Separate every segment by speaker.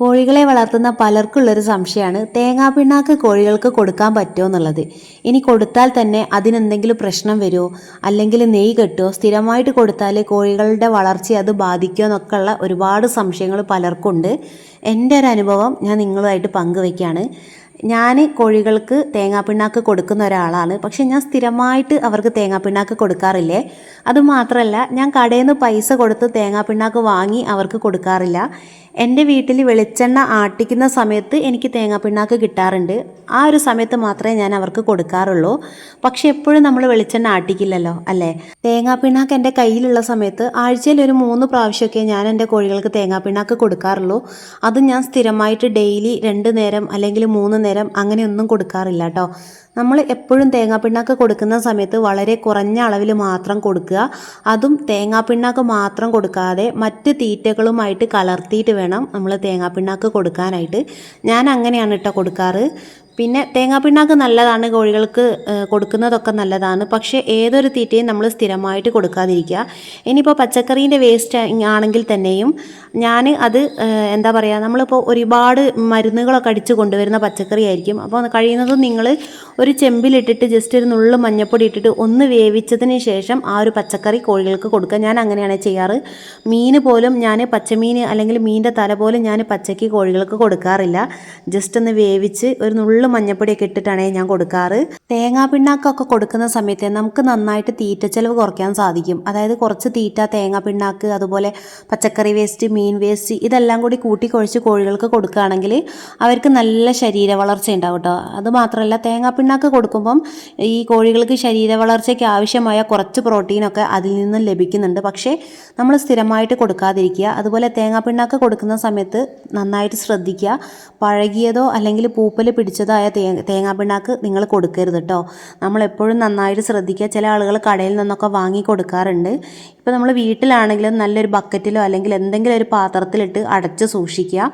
Speaker 1: കോഴികളെ വളർത്തുന്ന പലർക്കുള്ളൊരു സംശയമാണ് തേങ്ങാപ്പിണ്ണാക്ക് കോഴികൾക്ക് കൊടുക്കാൻ പറ്റുമോ എന്നുള്ളത്. ഇനി കൊടുത്താൽ തന്നെ അതിനെന്തെങ്കിലും പ്രശ്നം വരുമോ, അല്ലെങ്കിൽ നെയ്യ് കെട്ടുമോ, സ്ഥിരമായിട്ട് കൊടുത്താൽ കോഴികളുടെ വളർച്ചയെ അത് ബാധിക്കുമോ എന്നൊക്കെ ഉള്ള ഒരുപാട് സംശയങ്ങൾ പലർക്കുണ്ട്. എൻ്റെ ഒരു അനുഭവം ഞാൻ നിങ്ങളുമായിട്ട് പങ്കുവയ്ക്കുകയാണ്. ഞാൻ കോഴികൾക്ക് തേങ്ങാപ്പിണ്ണാക്ക് കൊടുക്കുന്ന ഒരാളാണ്. പക്ഷെ ഞാൻ സ്ഥിരമായിട്ട് അവർക്ക് തേങ്ങാപ്പിണ്ണാക്ക് കൊടുക്കാറില്ലേ. അതുമാത്രമല്ല, ഞാൻ കടയിൽ നിന്ന് പൈസ കൊടുത്ത് തേങ്ങാപ്പിണ്ണാക്ക് വാങ്ങി അവർക്ക് കൊടുക്കാറില്ല. എൻ്റെ വീട്ടിൽ വെളിച്ചെണ്ണ ആട്ടിക്കുന്ന സമയത്ത് എനിക്ക് തേങ്ങാപ്പിണ്ണാക്ക് കിട്ടാറുണ്ട്. ആ ഒരു സമയത്ത് മാത്രമേ ഞാൻ അവർക്ക് കൊടുക്കാറുള്ളൂ. പക്ഷെ എപ്പോഴും നമ്മൾ വെളിച്ചെണ്ണ ആട്ടിക്കില്ലല്ലോ അല്ലേ. തേങ്ങാപ്പിണ്ണാക്ക് എൻ്റെ കയ്യിലുള്ള സമയത്ത് ആഴ്ചയിൽ ഒരു 3 പ്രാവശ്യമൊക്കെ ഞാൻ എൻ്റെ കോഴികൾക്ക് തേങ്ങാപ്പിണ്ണാക്ക് കൊടുക്കാറുള്ളൂ. അത് ഞാൻ സ്ഥിരമായിട്ട് ഡെയിലി 2 നേരം അല്ലെങ്കിൽ 3 നേരം അങ്ങനെയൊന്നും കൊടുക്കാറില്ല കേട്ടോ. നമ്മൾ എപ്പോഴും തേങ്ങാപ്പിണ്ണാക്ക് കൊടുക്കുന്ന സമയത്ത് വളരെ കുറഞ്ഞ അളവിൽ മാത്രം കൊടുക്കുക. അതും തേങ്ങാപ്പിണ്ണാക്ക് മാത്രം കൊടുക്കാതെ മറ്റ് തീറ്റകളുമായിട്ട് കലർത്തിയിട്ട് വേണം നമ്മൾ തേങ്ങാപ്പിണ്ണാക്ക് കൊടുക്കാനായിട്ട്. ഞാൻ അങ്ങനെയാണ് കേട്ടോ കൊടുക്കാറ്. പിന്നെ തേങ്ങാപ്പിണ്ണാക്ക് നല്ലതാണ്, കോഴികൾക്ക് കൊടുക്കുന്നതൊക്കെ നല്ലതാണ്. പക്ഷേ ഏതൊരു തീറ്റയും നമ്മൾ സ്ഥിരമായിട്ട് കൊടുക്കാതിരിക്കുക. ഇനിയിപ്പോൾ പച്ചക്കറീൻ്റെ വേസ്റ്റ് ആണെങ്കിൽ തന്നെയും ഞാൻ അത് എന്താ പറയുക, നമ്മളിപ്പോൾ ഒരുപാട് മരുന്നുകളൊക്കെ അടിച്ച് കൊണ്ടുവരുന്ന പച്ചക്കറി ആയിരിക്കും. അപ്പോൾ കഴിയുന്നതും നിങ്ങൾ ഒരു ചെമ്പിലിട്ടിട്ട് ജസ്റ്റ് ഒരു നുള്ളു മഞ്ഞൾപ്പൊടി ഇട്ടിട്ട് ഒന്ന് വേവിച്ചതിന് ശേഷം ആ ഒരു പച്ചക്കറി കോഴികൾക്ക് കൊടുക്കുക. ഞാൻ അങ്ങനെയാണ് ചെയ്യാറ്. മീൻ പോലും ഞാൻ പച്ചമീൻ അല്ലെങ്കിൽ മീനിൻ്റെ തല പോലും ഞാൻ പച്ചയ്ക്ക് കോഴികൾക്ക് കൊടുക്കാറില്ല. ജസ്റ്റ് ഒന്ന് വേവിച്ച് ഒരു നുള്ളു മഞ്ഞപ്പൊടിയൊക്കെ ഇട്ടിട്ടാണ് ഞാൻ കൊടുക്കാറ്. തേങ്ങാപ്പിണ്ണാക്കൊക്കെ കൊടുക്കുന്ന സമയത്ത് നമുക്ക് നന്നായിട്ട് തീറ്റ ചെലവ് കുറയ്ക്കാൻ സാധിക്കും. അതായത് കുറച്ച് തീറ്റ, തേങ്ങാപ്പിണ്ണാക്ക്, അതുപോലെ പച്ചക്കറി വേസ്റ്റ്, മീൻ വേസ്റ്റ് ഇതെല്ലാം കൂടി കൂട്ടിക്കുഴച്ച് കോഴികൾക്ക് കൊടുക്കുകയാണെങ്കിൽ അവർക്ക് നല്ല ശരീര വളർച്ച ഉണ്ടാവും കേട്ടോ. അതുമാത്രമല്ല, തേങ്ങാപ്പിണ്ണാക്ക് കൊടുക്കുമ്പം ഈ കോഴികൾക്ക് ശരീര വളർച്ചയ്ക്ക് ആവശ്യമായ കുറച്ച് പ്രോട്ടീനൊക്കെ അതിൽ നിന്നും ലഭിക്കുന്നുണ്ട്. പക്ഷേ നമ്മൾ സ്ഥിരമായിട്ട് കൊടുക്കാതിരിക്കുക. അതുപോലെ തേങ്ങാപ്പിണ്ണാക്ക് കൊടുക്കുന്ന സമയത്ത് നന്നായിട്ട് ശ്രദ്ധിക്കുക. പഴകിയതോ അല്ലെങ്കിൽ പൂപ്പൽ പിടിച്ചതോ ആയ തേങ്ങാപ്പിണ്ണാക്ക് നിങ്ങൾ കൊടുക്കരുത് കേട്ടോ. നമ്മളെപ്പോഴും നന്നായിട്ട് ശ്രദ്ധിക്കുക. ചില ആളുകൾ കടയിൽ നിന്നൊക്കെ വാങ്ങി കൊടുക്കാറുണ്ട്. ഇപ്പോൾ നമ്മൾ വീട്ടിലാണെങ്കിലും നല്ലൊരു ബക്കറ്റിലോ അല്ലെങ്കിൽ എന്തെങ്കിലും ഒരു പാത്രത്തിലിട്ട് അടച്ച് സൂക്ഷിക്കുക.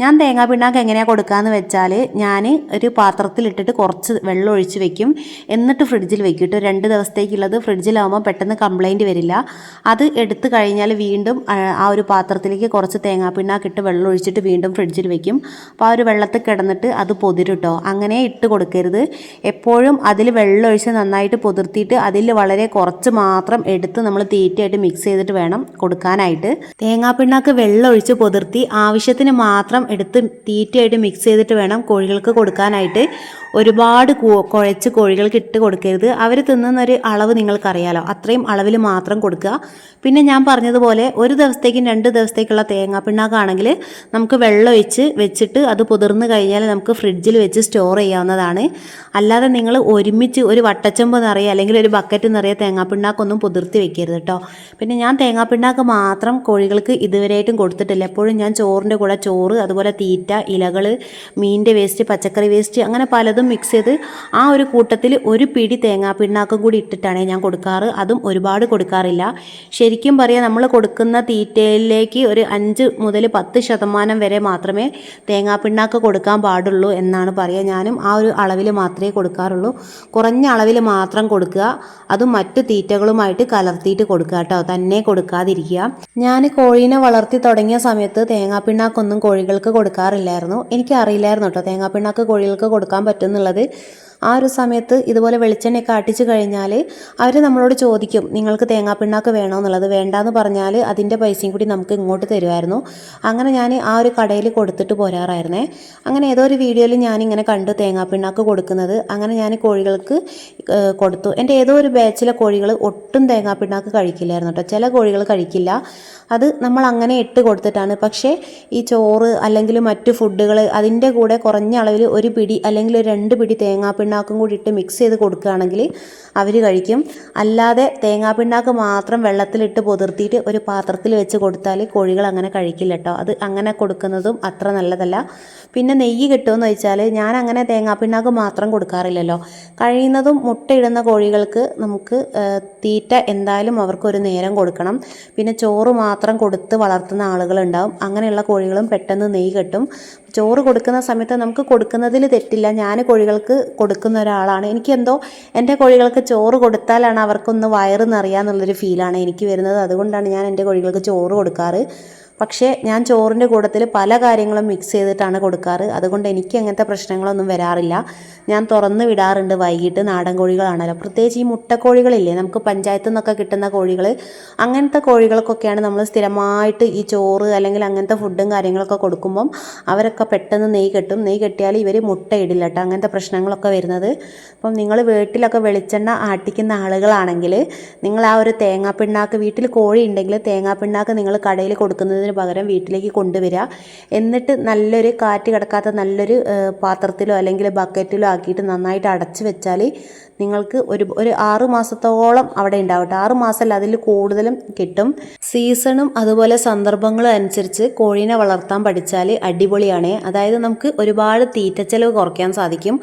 Speaker 1: ഞാൻ തേങ്ങാപ്പിണ്ണാക്ക് എങ്ങനെയാണ് കൊടുക്കുകയെന്ന് വെച്ചാൽ, ഞാൻ ഒരു പാത്രത്തിലിട്ടിട്ട് കുറച്ച് വെള്ളം ഒഴിച്ച് വെക്കും. എന്നിട്ട് ഫ്രിഡ്ജിൽ വെക്കും കേട്ടോ. 2 ദിവസത്തേക്കുള്ളത് ഫ്രിഡ്ജിലാവുമ്പോൾ പെട്ടെന്ന് കംപ്ലൈൻറ്റ് വരില്ല. അത് എടുത്തു കഴിഞ്ഞാൽ വീണ്ടും ആ ഒരു പാത്രത്തിലേക്ക് കുറച്ച് തേങ്ങാപ്പിണ്ണാക്ക് ഇട്ട് വെള്ളം ഒഴിച്ചിട്ട് വീണ്ടും ഫ്രിഡ്ജിൽ വെക്കും. അപ്പോൾ ആ ഒരു വെള്ളത്തിൽ കിടന്നിട്ട് അത് പൊതിരും കേട്ടോ. അങ്ങനെ ഇട്ട് കൊടുക്കരുത്. എപ്പോഴും അതിൽ വെള്ളം ഒഴിച്ച് നന്നായിട്ട് പൊതിർത്തിയിട്ട് അതിൽ വളരെ കുറച്ച് മാത്രം എടുത്ത് നമ്മൾ തീറ്റയായിട്ട് മിക്സ് ചെയ്തിട്ട് വേണം കൊടുക്കാനായിട്ട്. തേങ്ങാപ്പിണ്ണാക്ക് വെള്ളം ഒഴിച്ച് പൊതിർത്തി ആവശ്യത്തിന് മാത്രം എടുത്ത് തീറ്റയായിട്ട് മിക്സ് ചെയ്തിട്ട് വേണം കോഴികൾക്ക് കൊടുക്കാനായിട്ട്. ഒരുപാട് കുഴച്ച് കോഴികൾക്ക് ഇട്ട് കൊടുക്കരുത്. അവർ തിന്നുന്നൊരു അളവ് നിങ്ങൾക്കറിയാലോ, അത്രയും അളവിൽ മാത്രം കൊടുക്കുക. പിന്നെ ഞാൻ പറഞ്ഞതുപോലെ 1 ദിവസത്തേക്കും 2 ദിവസത്തേക്കുള്ള തേങ്ങാപ്പിണ്ണാക്കാണെങ്കിൽ നമുക്ക് വെള്ളം ഒഴിച്ച് വെച്ചിട്ട് അത് പൊതിർന്ന് കഴിഞ്ഞാൽ നമുക്ക് ഫ്രിഡ്ജിൽ വെച്ച് സ്റ്റോർ ചെയ്യാവുന്നതാണ്. അല്ലാതെ നിങ്ങൾ ഒരുമിച്ച് ഒരു വട്ടച്ചെമ്പ് നിറയെ അല്ലെങ്കിൽ ഒരു ബക്കറ്റ് നിറയെ തേങ്ങാപ്പിണ്ണാക്കൊന്നും പൊതിർത്തി വെക്കരുത് കേട്ടോ. പിന്നെ ഞാൻ തേങ്ങാപ്പിണ്ണാക്ക് മാത്രം കോഴികൾക്ക് ഇതുവരെയായിട്ടും കൊടുത്തിട്ടില്ല. എപ്പോഴും ഞാൻ ചോറിൻ്റെ കൂടെ ചോറ്, അതുപോലെ തീറ്റ, ഇലകൾ, മീനിൻ്റെ വേസ്റ്റ്, പച്ചക്കറി വേസ്റ്റ് അങ്ങനെ പലതും മിക്സ് ചെയ്ത് ആ ഒരു കൂട്ടത്തിൽ ഒരു പിടി തേങ്ങാപ്പിണ്ണാക്കും കൂടി ഇട്ടിട്ടാണ് ഞാൻ കൊടുക്കാറ്. അതും ഒരുപാട് കൊടുക്കാറില്ല. ശരിക്കും പറയാം, നമ്മൾ കൊടുക്കുന്ന തീറ്റയിലേക്ക് ഒരു 5 മുതൽ 10% വരെ മാത്രമേ തേങ്ങാപ്പിണ്ണാക്ക് കൊടുക്കാൻ പാടുള്ളൂ എന്നാണ് പറയുക. ഞാനും ആ ഒരു അളവിൽ മാത്രമേ കൊടുക്കാറുള്ളൂ. കുറഞ്ഞ അളവിൽ മാത്രം കൊടുക്കുക. അതും മറ്റ് തീറ്റകളുമായിട്ട് കലർത്തിയിട്ട് കൊടുക്കുക കേട്ടോ, തന്നെ കൊടുക്കാതിരിക്കുക. ഞാൻ കോഴീനെ വളർത്തി തുടങ്ങിയ സമയത്ത് തേങ്ങാപ്പിണ്ണാക്കൊന്നും കോഴികൾക്ക് കൊടുക്കാറില്ലായിരുന്നു. എനിക്കറിയില്ലായിരുന്നു കേട്ടോ തേങ്ങാപ്പിണ്ണാക്ക് കോഴികൾക്ക് കൊടുക്കാൻ പറ്റുമെന്നുള്ളത്. ആ ഒരു സമയത്ത് ഇതുപോലെ വെളിച്ചെണ്ണയൊക്കെ ആട്ടിച്ച് കഴിഞ്ഞാൽ അവർ നമ്മളോട് ചോദിക്കും, നിങ്ങൾക്ക് തേങ്ങാപ്പിണ്ണാക്ക് വേണോ എന്നുള്ളത്. വേണ്ടാന്ന് പറഞ്ഞാൽ അതിൻ്റെ പൈസയും കൂടി നമുക്ക് ഇങ്ങോട്ട് തരുമായിരുന്നു. അങ്ങനെ ഞാൻ ആ ഒരു കടയിൽ കൊടുത്തിട്ട് പോരാറായിരുന്നേ. അങ്ങനെ ഏതോ ഒരു വീഡിയോയിൽ ഞാനിങ്ങനെ കണ്ടു തേങ്ങാപ്പിണ്ണാക്ക് കൊടുക്കുന്നത്. അങ്ങനെ ഞാൻ കോഴികൾക്ക് കൊടുത്തു. എൻ്റെ ഏതോ ഒരു ബാച്ചിലെ കോഴികൾ ഒട്ടും തേങ്ങാപ്പിണ്ണാക്ക് കഴിക്കില്ലായിരുന്നു കേട്ടോ. ചില കോഴികൾ കഴിക്കില്ല. അത് നമ്മൾ അങ്ങനെ ഇട്ട് കൊടുത്തിട്ടാണ്. പക്ഷേ ഈ ചോറ് അല്ലെങ്കിൽ മറ്റു ഫുഡുകൾ അതിൻ്റെ കൂടെ കുറഞ്ഞ അളവിൽ ഒരു പിടി അല്ലെങ്കിൽ 2 പിടി തേങ്ങാപ്പിണ്ണാക്കും കൂടി ഇട്ട് മിക്സ് ചെയ്ത് കൊടുക്കുകയാണെങ്കിൽ അവർ കഴിക്കും. അല്ലാതെ തേങ്ങാപ്പിണ്ണാക്ക് മാത്രം വെള്ളത്തിലിട്ട് പൊതിർത്തിയിട്ട് ഒരു പാത്രത്തിൽ വെച്ച് കൊടുത്താൽ കോഴികൾ അങ്ങനെ കഴിക്കില്ല കേട്ടോ. അത് അങ്ങനെ കൊടുക്കുന്നതും അത്ര നല്ലതല്ല. പിന്നെ നെയ്യ് കിട്ടുമെന്ന് വെച്ചാൽ, ഞാൻ അങ്ങനെ തേങ്ങാപ്പിണ്ണാക്ക് മാത്രം കൊടുക്കാറില്ലല്ലോ. കഴിയുന്നതും മുട്ടയിടുന്ന കോഴികൾക്ക് നമുക്ക് തീറ്റ എന്തായാലും അവർക്കൊരു നേരം കൊടുക്കണം. പിന്നെ ചോറ് മാത്രം കൊടുത്ത് വളർത്തുന്ന ആളുകളുണ്ടാവും. അങ്ങനെയുള്ള കോഴികളും പെട്ടെന്ന് നെയ്യ് കിട്ടും. ചോറ് കൊടുക്കുന്ന സമയത്ത് നമുക്ക് കൊടുക്കുന്നതിൽ തെറ്റില്ല. ഞാൻ കോഴികൾക്ക് കൊടുക്കുന്ന ഒരാളാണ്. എനിക്കെന്തോ എൻ്റെ കോഴികൾക്ക് ചോറ് കൊടുത്താലാണ് അവർക്കൊന്ന് വയറ് നിറയാന്നുള്ളൊരു ഫീലാണ് എനിക്ക് വരുന്നത്. അതുകൊണ്ടാണ് ഞാൻ എൻ്റെ കോഴികൾക്ക് ചോറ് കൊടുക്കാറ്. പക്ഷേ ഞാൻ ചോറിൻ്റെ കൂട്ടത്തിൽ പല കാര്യങ്ങളും മിക്സ് ചെയ്തിട്ടാണ് കൊടുക്കാറ്. അതുകൊണ്ട് എനിക്ക് അങ്ങനത്തെ പ്രശ്നങ്ങളൊന്നും വരാറില്ല. ഞാൻ തുറന്ന് വിടാറുണ്ട് വൈകിട്ട്. നാടൻ കോഴികളാണല്ലോ, പ്രത്യേകിച്ച് ഈ മുട്ടക്കോഴികളില്ലേ, നമുക്ക് പഞ്ചായത്തു നിന്നൊക്കെ കിട്ടുന്ന കോഴികൾ, അങ്ങനത്തെ കോഴികൾക്കൊക്കെയാണ് നമ്മൾ സ്ഥിരമായിട്ട് ഈ ചോറ് അല്ലെങ്കിൽ അങ്ങനത്തെ ഫുഡും കാര്യങ്ങളൊക്കെ കൊടുക്കുമ്പം അവരൊക്കെ പെട്ടെന്ന് നെയ്യ് കെട്ടും. നെയ്യ് കെട്ടിയാൽ ഇവർ മുട്ടയിടില്ല കേട്ടോ, അങ്ങനത്തെ പ്രശ്നങ്ങളൊക്കെ വരുന്നത്. അപ്പം നിങ്ങൾ വീട്ടിലൊക്കെ വെളിച്ചെണ്ണ ആട്ടിക്കുന്ന ആളുകളാണെങ്കിൽ നിങ്ങൾ ആ ഒരു തേങ്ങാപ്പിണ്ണാക്ക്, വീട്ടിൽ കോഴി ഉണ്ടെങ്കിൽ തേങ്ങാപ്പിണ്ണാക്ക് നിങ്ങൾ കടയിൽ കൊടുക്കുന്നതിന് പകരം വീട്ടിലേക്ക് കൊണ്ടുവരിക. എന്നിട്ട് നല്ലൊരു കാറ്റ് കിടക്കാത്ത നല്ലൊരു പാത്രത്തിലോ അല്ലെങ്കിൽ ബക്കറ്റിലോ ആക്കിയിട്ട് നന്നായിട്ട് അടച്ചു വെച്ചാൽ നിങ്ങൾക്ക് ഒരു 6 മാസത്തോളം അവിടെ ഉണ്ടാവട്ടെ. 6 മാസമല്ല, അതിൽ കൂടുതലും കിട്ടും. സീസണും അതുപോലെ സന്ദർഭങ്ങളും അനുസരിച്ച് കോഴീനെ വളർത്താൻ പഠിച്ചാൽ അടിപൊളിയാണ്. അതായത് നമുക്ക് ഒരുപാട് തീറ്റച്ചെലവ് കുറയ്ക്കാൻ സാധിക്കും.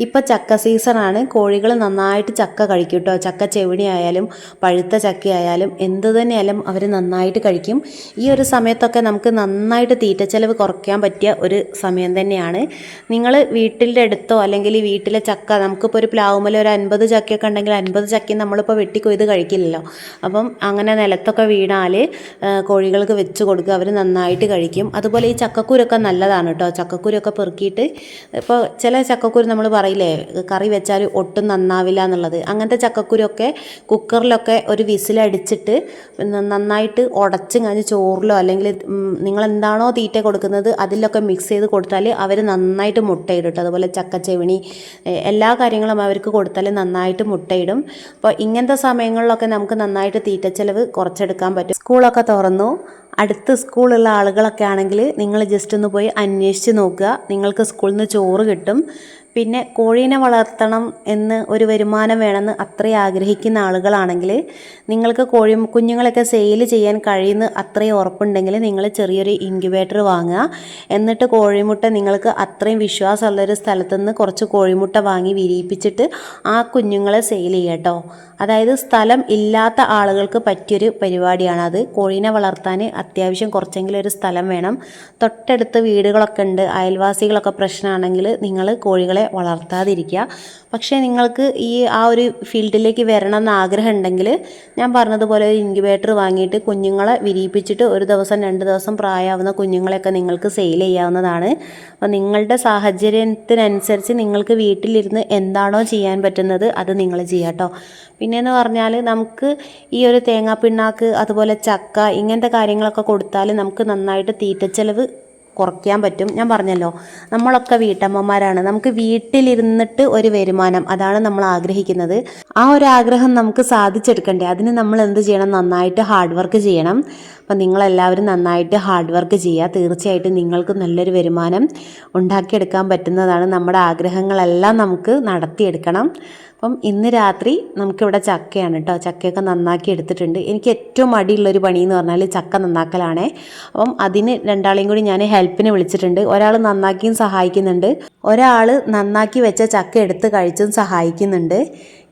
Speaker 1: ഇപ്പം ചക്ക സീസണാണ്. കോഴികൾ നന്നായിട്ട് ചക്ക കഴിക്കും കേട്ടോ. ചക്ക ചെവിണി ആയാലും പഴുത്ത ചക്കയായാലും എന്ത് തന്നെയായാലും അവർ നന്നായിട്ട് കഴിക്കും. ഈ ഒരു സമയത്തൊക്കെ നമുക്ക് നന്നായിട്ട് തീറ്റച്ചെലവ് കുറയ്ക്കാൻ പറ്റിയ ഒരു സമയം തന്നെയാണ്. നിങ്ങൾ വീട്ടിൻ്റെ അടുത്തോ അല്ലെങ്കിൽ വീട്ടിലെ ചക്ക, നമുക്കിപ്പോൾ ഒരു പ്ലാവുമ്മൽ ഒരു 50 ചക്കയൊക്കെ ഉണ്ടെങ്കിൽ 50 ചക്കയും നമ്മളിപ്പോൾ വെട്ടിക്കൊയ്ത് കഴിക്കില്ലല്ലോ. അപ്പം അങ്ങനെ നിലത്തൊക്കെ വീണാൽ കോഴികൾക്ക് വെച്ച് കൊടുക്കുക, അവർ നന്നായിട്ട് കഴിക്കും. അതുപോലെ ഈ ചക്കക്കുരൊക്കെ നല്ലതാണ് കേട്ടോ. ചക്കക്കുരൊക്കെ പെറുക്കിയിട്ട്, ഇപ്പോൾ ചില ചക്കക്കുരു നമ്മൾ പറയില്ലേ കറി വെച്ചാൽ ഒട്ടും നന്നാവില്ല എന്നുള്ളത്, അങ്ങനത്തെ ചക്കക്കുരൊക്കെ കുക്കറിലൊക്കെ ഒരു വിസിലടിച്ചിട്ട് നന്നായിട്ട് ഉടച്ച് കഴിഞ്ഞ് ചോറിലോ അല്ലെങ്കിൽ നിങ്ങൾ എന്താണോ തീറ്റ കൊടുക്കുന്നത് അതിലൊക്കെ മിക്സ് ചെയ്ത് കൊടുത്താൽ അവർ നന്നായിട്ട് മുട്ടയിടും കേട്ടോ. അതുപോലെ ചക്കച്ചെവിണി എല്ലാ കാര്യങ്ങളും അവർക്ക് കൊടുത്താൽ നന്നായിട്ട് മുട്ടയിടും. അപ്പോൾ ഇങ്ങനത്തെ സമയങ്ങളിലൊക്കെ നമുക്ക് നന്നായിട്ട് തീറ്റച്ചെലവ് കുറച്ചെടുക്കാൻ പറ്റും. സ്കൂളൊക്കെ തുറന്നു, അടുത്ത് സ്കൂളുള്ള ആളുകളൊക്കെ ആണെങ്കിൽ നിങ്ങൾ ജസ്റ്റ് ഒന്ന് പോയി അന്വേഷിച്ച് നോക്കുക. നിങ്ങൾക്ക് സ്കൂളിൽ നിന്ന് ചോറ് കിട്ടും. പിന്നെ കോഴീനെ വളർത്തണം എന്ന് ഒരു വരുമാനം വേണമെന്ന് അത്രയും ആഗ്രഹിക്കുന്ന ആളുകളാണെങ്കിൽ നിങ്ങൾക്ക് കോഴി കുഞ്ഞുങ്ങളൊക്കെ സെയിൽ ചെയ്യാൻ കഴിയുന്ന അത്രയും ഉറപ്പുണ്ടെങ്കിൽ നിങ്ങൾ ചെറിയൊരു ഇൻക്യുബേറ്റർ വാങ്ങുക. എന്നിട്ട് കോഴിമുട്ട നിങ്ങൾക്ക് അത്രയും വിശ്വാസമുള്ളൊരു സ്ഥലത്തുനിന്ന് കുറച്ച് കോഴിമുട്ട വാങ്ങി വിരിയിപ്പിച്ചിട്ട് ആ കുഞ്ഞുങ്ങളെ സെയിൽ ചെയ്യുക കേട്ടോ. അതായത് സ്ഥലം ഇല്ലാത്ത ആളുകൾക്ക് പറ്റിയൊരു പരിപാടിയാണത്. കോഴീനെ വളർത്താൻ അത്യാവശ്യം കുറച്ചെങ്കിലും ഒരു സ്ഥലം വേണം. തൊട്ടടുത്ത് വീടുകളൊക്കെ ഉണ്ട്, അയൽവാസികളൊക്കെ പ്രശ്നമാണെങ്കിൽ നിങ്ങൾ കോഴികളെ വളർത്താതിരിക്കുക. പക്ഷേ നിങ്ങൾക്ക് ആ ഒരു ഫീൽഡിലേക്ക് വരണം എന്ന് ആഗ്രഹം ഉണ്ടെങ്കിൽ ഞാൻ പറഞ്ഞതുപോലെ ഒരു ഇൻക്യുബേറ്റർ വാങ്ങിയിട്ട് കുഞ്ഞുങ്ങളെ വിരിയിപ്പിച്ചിട്ട് 1 ദിവസം 2 ദിവസം പ്രായമാവുന്ന കുഞ്ഞുങ്ങളെയൊക്കെ നിങ്ങൾക്ക് സെയിൽ ചെയ്യാവുന്നതാണ്. അപ്പോൾ നിങ്ങളുടെ സാഹചര്യത്തിനനുസരിച്ച് നിങ്ങൾക്ക് വീട്ടിലിരുന്ന് എന്താണോ ചെയ്യാൻ പറ്റുന്നത് അത് നിങ്ങൾ ചെയ്യുക കേട്ടോ. പിന്നെയെന്ന് പറഞ്ഞാൽ നമുക്ക് ഈ ഒരു തേങ്ങാപ്പിണ്ണാക്ക് അതുപോലെ ചക്ക ഇങ്ങനത്തെ കാര്യങ്ങളൊക്കെ കൊടുത്താൽ നമുക്ക് നന്നായിട്ട് തീറ്റച്ചെലവ് കുറയ്ക്കാൻ പറ്റും. ഞാൻ പറഞ്ഞല്ലോ, നമ്മളൊക്കെ വീട്ടമ്മമാരാണ്. നമുക്ക് വീട്ടിലിരുന്നിട്ട് ഒരു വരുമാനം, അതാണ് നമ്മൾ ആഗ്രഹിക്കുന്നത്. ആ ഒരു ആഗ്രഹം നമുക്ക് സാധിച്ചെടുക്കണ്ടേ? അതിന് നമ്മൾ എന്ത് ചെയ്യണം? നന്നായിട്ട് ഹാർഡ് വർക്ക് ചെയ്യണം. അപ്പം നിങ്ങളെല്ലാവരും നന്നായിട്ട് ഹാർഡ് വർക്ക് ചെയ്യുക. തീർച്ചയായിട്ടും നിങ്ങൾക്ക് നല്ലൊരു വരുമാനം ഉണ്ടാക്കിയെടുക്കാൻ പറ്റുന്നതാണ്. നമ്മുടെ ആഗ്രഹങ്ങളെല്ലാം നമുക്ക് നടത്തിയെടുക്കണം. അപ്പം ഇന്ന് രാത്രി നമുക്കിവിടെ ചക്കയാണ് കേട്ടോ. ചക്കയൊക്കെ നന്നാക്കി എടുത്തിട്ടുണ്ട്. എനിക്ക് ഏറ്റവും മടിയുള്ളൊരു പണി എന്ന് പറഞ്ഞാൽ ചക്ക നന്നാക്കലാണേ. അപ്പം അതിന് രണ്ടാളെയും കൂടി ഞാൻ ഹെൽപ്പിന് വിളിച്ചിട്ടുണ്ട്. ഒരാൾ നന്നാക്കിയും സഹായിക്കുന്നുണ്ട്, ഒരാൾ നന്നാക്കി വെച്ച ചക്ക എടുത്ത് കഴിച്ചും സഹായിക്കുന്നുണ്ട്.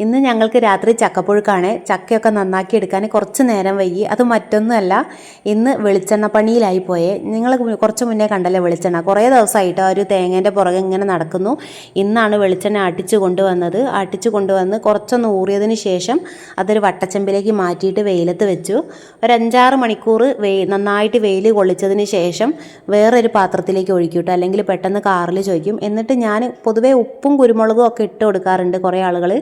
Speaker 1: ഇന്ന് ഞങ്ങൾക്ക് രാത്രി ചക്കപ്പുഴുക്കാണ്. ചക്കയൊക്കെ നന്നാക്കി എടുക്കാൻ കുറച്ച് നേരം വൈകി. അത് മറ്റൊന്നുമല്ല, ഇന്ന് വെളിച്ചെണ്ണ പണിയിലായി പോയേ. നിങ്ങൾ കുറച്ച് മുന്നേ കണ്ടല്ലേ വെളിച്ചെണ്ണ, കുറേ ദിവസമായിട്ട് ആ ഒരു തേങ്ങേൻ്റെ പുറകെ ഇങ്ങനെ നടക്കുന്നു. ഇന്നാണ് വെളിച്ചെണ്ണ ആട്ടിച്ച് കൊണ്ടുവന്ന് കുറച്ചൊന്ന് ഊറിയതിന് ശേഷം അതൊരു വട്ടച്ചെമ്പിലേക്ക് മാറ്റിയിട്ട് വെയിലത്ത് വെച്ചു. ഒരു 5-6 മണിക്കൂർ നന്നായിട്ട് വെയിൽ കൊള്ളിച്ചതിന് ശേഷം വേറൊരു പാത്രത്തിലേക്ക് ഒഴിക്കൂട്ടോ, അല്ലെങ്കിൽ പെട്ടെന്ന് കാറിൽ ചോദിക്കും. എന്നിട്ട് ഞാൻ പൊതുവേ ഉപ്പും കുരുമുളകും ഒക്കെ ഇട്ട് കൊടുക്കാറുണ്ട് കുറേ ആളുകൾ.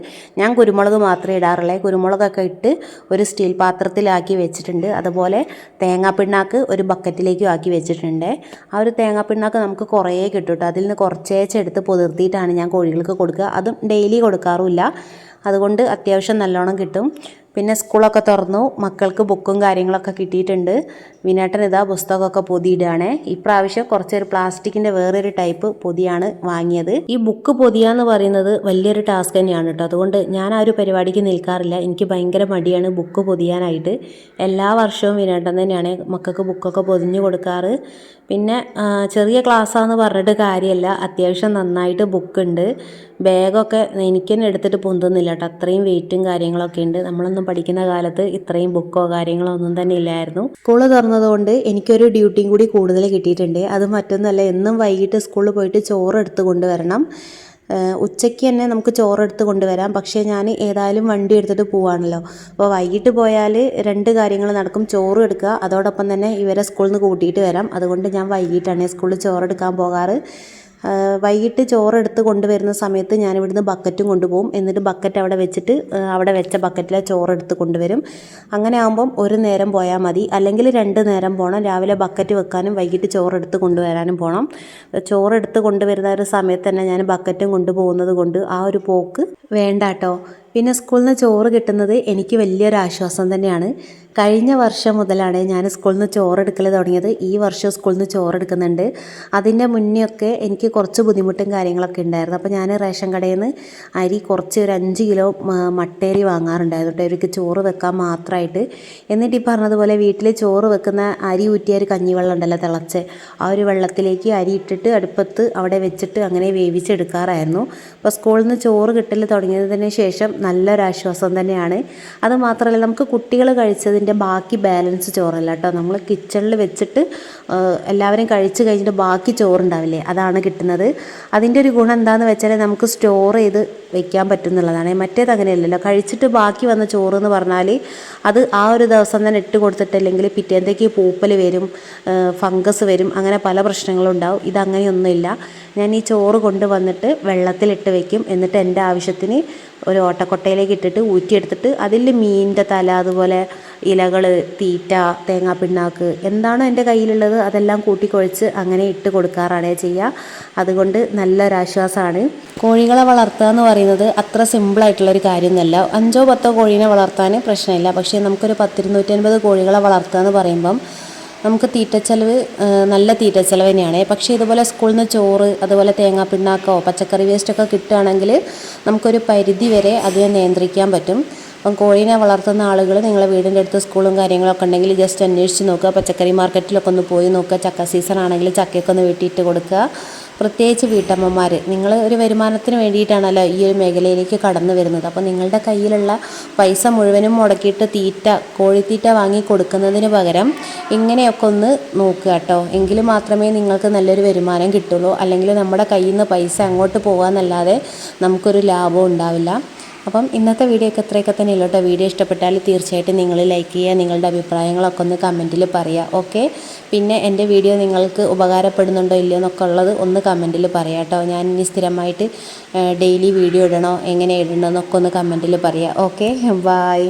Speaker 1: ഞാൻ കുരുമുളക് മാത്രമേ ഇടാറുള്ളൂ. കുരുമുളകൊക്കെ ഇട്ട് ഒരു സ്റ്റീൽ പാത്രത്തിലാക്കി വെച്ചിട്ടുണ്ട്. അതുപോലെ തേങ്ങാപ്പിണ്ണാക്ക് ഒരു ബക്കറ്റിലേക്കും ആക്കി വെച്ചിട്ടുണ്ട്. ആ ഒരു തേങ്ങാപ്പിണ്ണാക്ക് നമുക്ക് കുറേ കിട്ടും കേട്ടോ. അതിൽ നിന്ന് കുറച്ചേച്ചെടുത്ത് പൊതിർത്തിയിട്ടാണ് ഞാൻ കോഴികൾക്ക് കൊടുക്കുക. അതും ഡെയിലി കൊടുക്കാറുമില്ല, അതുകൊണ്ട് അത്യാവശ്യം നല്ലോണം കിട്ടും. പിന്നെ സ്കൂളൊക്കെ തുറന്നു, മക്കൾക്ക് ബുക്കും കാര്യങ്ങളൊക്കെ കിട്ടിയിട്ടുണ്ട്. വിനേട്ടൻ ഇതാ പുസ്തകമൊക്കെ പൊതിയിടുകയാണേ. ഇപ്രാവശ്യം കുറച്ചൊരു പ്ലാസ്റ്റിക്കിൻ്റെ വേറൊരു ടൈപ്പ് പൊതിയാണ് വാങ്ങിയത്. ഈ ബുക്ക് പൊതിയാന്ന് പറയുന്നത് വലിയൊരു ടാസ്ക് തന്നെയാണ് കേട്ടോ. അതുകൊണ്ട് ഞാൻ ആ ഒരു പരിപാടിക്ക് നിൽക്കാറില്ല. എനിക്ക് ഭയങ്കര മടിയാണ് ബുക്ക് പൊതിയാനായിട്ട്. എല്ലാ വർഷവും വിനേട്ടൻ തന്നെയാണ് മക്കൾക്ക് ബുക്കൊക്കെ പൊതിഞ്ഞ് കൊടുക്കാറ്. പിന്നെ ചെറിയ ക്ലാസ്സാന്ന് പറഞ്ഞിട്ട് കാര്യമല്ല, അത്യാവശ്യം നന്നായിട്ട് ബുക്കുണ്ട്. ബാഗൊക്കെ എനിക്ക് തന്നെ എടുത്തിട്ട് പൊന്തുന്നില്ല കേട്ടോ, അത്രയും വെയിറ്റും കാര്യങ്ങളൊക്കെ ഉണ്ട്. നമ്മളൊന്നും പഠിക്കുന്ന കാലത്ത് ഇത്രയും ബുക്കോ കാര്യങ്ങളോ ഒന്നും തന്നെ ഇല്ലായിരുന്നു. സ്കൂള് തുറന്നതുകൊണ്ട് എനിക്കൊരു ഡ്യൂട്ടിയും കൂടി കൂടുതൽ കിട്ടിയിട്ടുണ്ട്. അത് മറ്റൊന്നുമല്ല, എന്നും വൈകിട്ട് സ്കൂളിൽ പോയിട്ട് ചോറ് എടുത്ത് കൊണ്ടുവരണം. ഉച്ചയ്ക്ക് തന്നെ നമുക്ക് ചോറെടുത്ത് കൊണ്ടുവരാം. പക്ഷേ ഞാൻ ഏതായാലും വണ്ടി എടുത്തിട്ട് പോവാണല്ലോ. അപ്പോൾ വൈകിട്ട് പോയാൽ 2 കാര്യങ്ങൾ നടക്കും. ചോറും എടുക്കുക, അതോടൊപ്പം തന്നെ ഇവരെ സ്കൂളിൽ നിന്ന് കൂട്ടിയിട്ട് വരാം. അതുകൊണ്ട് ഞാൻ വൈകിട്ടാണ് സ്കൂളിൽ ചോറെടുക്കാൻ പോകാറ്. വൈകിട്ട് ചോറെടുത്ത് കൊണ്ടുവരുന്ന സമയത്ത് ഞാൻ ഇവിടുന്ന് ബക്കറ്റും കൊണ്ടുപോകും. എന്നിട്ട് ബക്കറ്റ് അവിടെ വെച്ചിട്ട് അവിടെ വെച്ച ബക്കറ്റിലെ ചോറെടുത്ത് കൊണ്ടുവരും. അങ്ങനെ ആകുമ്പം ഒരു നേരം പോയാൽ മതി, അല്ലെങ്കിൽ 2 നേരം പോകണം. രാവിലെ ബക്കറ്റ് വെക്കാനും വൈകിട്ട് ചോറെടുത്ത് കൊണ്ടുവരാനും പോകണം. ചോറെടുത്ത് കൊണ്ടുവരുന്ന ഒരു സമയത്ത് തന്നെ ഞാൻ ബക്കറ്റും കൊണ്ടുപോകുന്നത് കൊണ്ട് ആ ഒരു പോക്ക് വേണ്ട കേട്ടോ. പിന്നെ സ്കൂളിൽ നിന്ന് ചോറ് കിട്ടുന്നത് എനിക്ക് വലിയൊരു ആശ്വാസം തന്നെയാണ്. കഴിഞ്ഞ വർഷം മുതലാണ് ഞാൻ സ്കൂളിൽ നിന്ന് ചോറെടുക്കൽ തുടങ്ങിയത്. ഈ വർഷം സ്കൂളിൽ നിന്ന് ചോറെടുക്കുന്നുണ്ട്. അതിൻ്റെ മുന്നേ ഒക്കെ എനിക്ക് കുറച്ച് ബുദ്ധിമുട്ടും കാര്യങ്ങളൊക്കെ ഉണ്ടായിരുന്നു. അപ്പോൾ ഞാൻ റേഷൻ കടയിൽ നിന്ന് അരി കുറച്ച് ഒരു 5 കിലോ മട്ടേരി വാങ്ങാറുണ്ടായിരുന്നു കേട്ടോ, ഇവർക്ക് ചോറ് വെക്കാൻ മാത്രമായിട്ട്. എന്നിട്ട് ഈ പറഞ്ഞതുപോലെ വീട്ടിൽ ചോറ് വെക്കുന്ന അരി ഊറ്റിയ ഒരു കഞ്ഞിവെള്ളം ഉണ്ടല്ലോ തിളച്ച്, ആ ഒരു വെള്ളത്തിലേക്ക് അരി ഇട്ടിട്ട് അടുപ്പത്ത് അവിടെ വെച്ചിട്ട് അങ്ങനെ വേവിച്ചെടുക്കാറായിരുന്നു. അപ്പോൾ സ്കൂളിൽ നിന്ന് ചോറ് കിട്ടൽ തുടങ്ങിയതിന് ശേഷം നല്ലൊരാശ്വാസം തന്നെയാണ്. അതുമാത്രമല്ല, നമുക്ക് കുട്ടികൾ കഴിച്ചതിൻ്റെ ബാക്കി ബാലൻസ് ചോറല്ല കേട്ടോ, നമ്മൾ കിച്ചണിൽ വെച്ചിട്ട് എല്ലാവരും കഴിച്ച് കഴിഞ്ഞിട്ട് ബാക്കി ചോറുണ്ടാവില്ലേ, അതാണ് കിട്ടുന്നത്. അതിൻ്റെ ഒരു ഗുണം എന്താണെന്ന് വെച്ചാൽ നമുക്ക് സ്റ്റോർ ചെയ്ത് വെക്കാൻ പറ്റുന്നുള്ളതാണ്. മറ്റേത് അങ്ങനെയല്ലല്ലോ, കഴിച്ചിട്ട് ബാക്കി വന്ന ചോറ് എന്ന് പറഞ്ഞാൽ അത് ആ ഒരു ദിവസം തന്നെ ഇട്ട് കൊടുത്തിട്ടില്ലെങ്കിൽ പിറ്റേന്തേക്ക് പൂപ്പൽ വരും, ഫംഗസ് വരും, അങ്ങനെ പല പ്രശ്നങ്ങളും ഉണ്ടാവും. ഇതങ്ങനെയൊന്നുമില്ല. ഞാൻ ഈ ചോറ് കൊണ്ടുവന്നിട്ട് വെള്ളത്തിലിട്ട് വെക്കും. എന്നിട്ട് എൻ്റെ ആവശ്യത്തിന് ഒരു ഓട്ടക്കൊട്ടയിലേക്ക് ഇട്ടിട്ട് ഊറ്റിയെടുത്തിട്ട് അതിൽ മീനിൻ്റെ തല, അതുപോലെ ഇലകൾ, തീറ്റ, തേങ്ങാപ്പിണ്ണാക്ക്, എന്താണോ എൻ്റെ കയ്യിലുള്ളത് അതെല്ലാം കൂട്ടിക്കുഴച്ച് അങ്ങനെ ഇട്ട് കൊടുക്കാറാണ് ചെയ്യുക. അതുകൊണ്ട് നല്ലൊരാശ്വാസമാണ്. കോഴികളെ വളർത്തുക എന്ന് പറയുന്നത് അത്ര സിമ്പിളായിട്ടുള്ളൊരു കാര്യമൊന്നുമല്ല. 5-10 കോഴീനെ വളർത്താൻ പ്രശ്നമില്ല. പക്ഷേ നമുക്കൊരു 10-250 കോഴികളെ വളർത്തുക എന്ന് പറയുമ്പം നമുക്ക് തീറ്റച്ചെലവ് നല്ല തീറ്റച്ചെലവ് തന്നെയാണ്. പക്ഷേ ഇതുപോലെ സ്കൂളിൽ നിന്ന് ചോറ്, അതുപോലെ തേങ്ങാപ്പിണ്ണാക്കോ പച്ചക്കറി വേസ്റ്റൊക്കെ കിട്ടുകയാണെങ്കിൽ നമുക്കൊരു പരിധി വരെ അതിനെ നിയന്ത്രിക്കാൻ പറ്റും. അപ്പം കോഴീനെ വളർത്തുന്ന ആളുകൾ നിങ്ങളെ വീടിൻ്റെ അടുത്ത് സ്കൂളും കാര്യങ്ങളൊക്കെ ഉണ്ടെങ്കിൽ ജസ്റ്റ് അന്വേഷിച്ച് നോക്കുക. പച്ചക്കറി മാർക്കറ്റിലൊക്കെ ഒന്ന് പോയി നോക്കുക. ചക്ക സീസൺ ആണെങ്കിൽ ചക്കയൊക്കെ ഒന്ന് വെട്ടിയിട്ട് കൊടുക്കുക. പ്രത്യേകിച്ച് വീട്ടമ്മമാർ, നിങ്ങൾ ഒരു വരുമാനത്തിന് വേണ്ടിയിട്ടാണല്ലോ ഈ ഒരു മേഖലയിലേക്ക് കടന്നു വരുന്നത്. അപ്പോൾ നിങ്ങളുടെ കയ്യിലുള്ള പൈസ മുഴുവനും മുടക്കിയിട്ട് കോഴിത്തീറ്റ വാങ്ങി കൊടുക്കുന്നതിന് പകരം ഇങ്ങനെയൊക്കെ ഒന്ന് നോക്കുക കേട്ടോ. എങ്കിൽ മാത്രമേ നിങ്ങൾക്ക് നല്ലൊരു വരുമാനം കിട്ടുള്ളൂ. അല്ലെങ്കിൽ നമ്മുടെ കയ്യിൽ നിന്ന് പൈസ അങ്ങോട്ട് പോകാമെന്നല്ലാതെ നമുക്കൊരു ലാഭം ഉണ്ടാവില്ല. അപ്പം ഇന്നത്തെ വീഡിയോ ഒക്കെ ഇത്രയൊക്കെ തന്നെ ഉള്ളൂ കേട്ടോ. വീഡിയോ ഇഷ്ടപ്പെട്ടാൽ തീർച്ചയായിട്ടും നിങ്ങൾ ലൈക്ക് ചെയ്യുക, നിങ്ങളുടെ അഭിപ്രായങ്ങളൊക്കെ ഒന്ന് കമൻറ്റിൽ പറയുക. ഓക്കെ, പിന്നെ എൻ്റെ വീഡിയോ നിങ്ങൾക്ക് ഉപകാരപ്പെടുന്നുണ്ടോ ഇല്ലയോ എന്നൊക്കെ ഉള്ളത് ഒന്ന് കമൻറ്റിൽ പറയാം കേട്ടോ. ഞാൻ ഇനി സ്ഥിരമായിട്ട് ഡെയിലി വീഡിയോ ഇടണോ, എങ്ങനെ ഇടണോ എന്നൊക്കെ ഒന്ന് കമൻറ്റിൽ പറയാം. Okay, by.